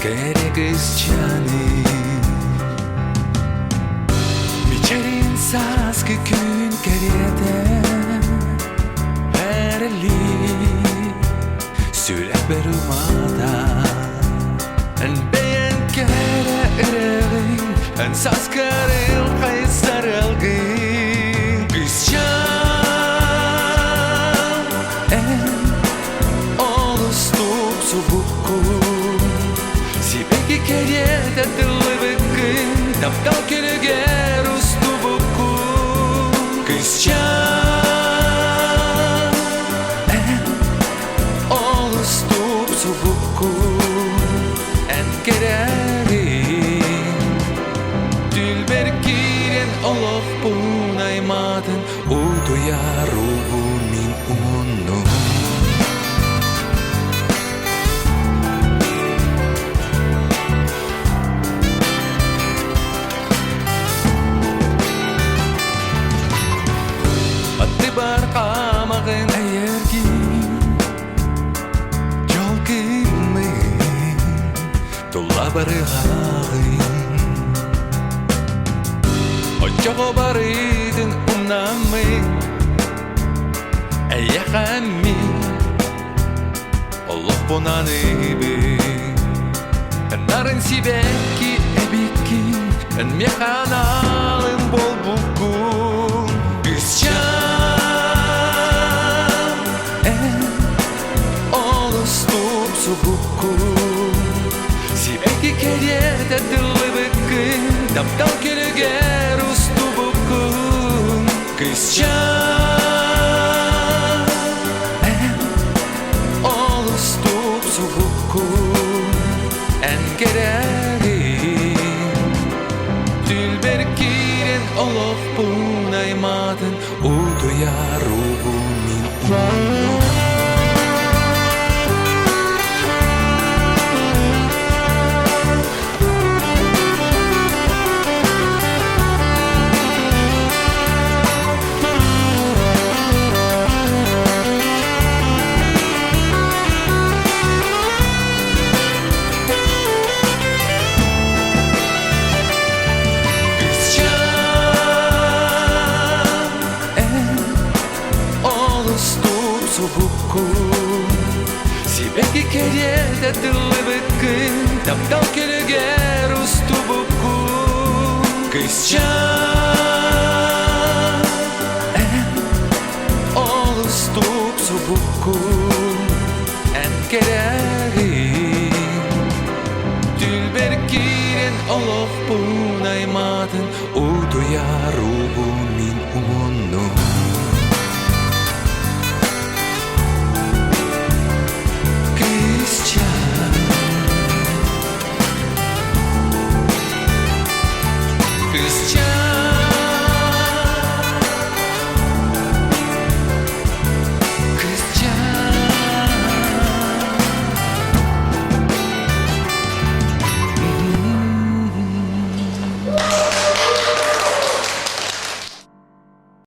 Керегізчани Мечерин саски күн кереді Әрілі Сөйлеп берумада Ән бейін кәрі үрігін Ән саскарыл қайсар әлгі Кызчан Ән олыступ субуку Себеки кереді дылы бүкін Таптал келігер ұсту бұку Кызчан Ән олыступ субуку Ән керәрін Дүлбер кирен олық бұн аймадын Удуя рубу мин умуну Бар қамағын әйерген Жол кілмін Тұла барығағын Очоғы барыдың ұнамын Әйяқамын Олық бұнаны бін Нарын сибәкі әбекін Әнмеқаналын бол бұқын Кызчан Субуку Себеки кереді дылы бүкін Таптал келігер ұсту бүкін Кызчан Ән ол ұступ субуку Ән керәрін Дүлбер кирен олық бұн аймадын Удуя рубу мин умуну Себеки кереді дылы бүкін Таптал келігер ұсту бүкін Кызчан Ән ол ұступ субукун Ән керәрін Дүлбер кирен олық бұн аймадын Удуя рубун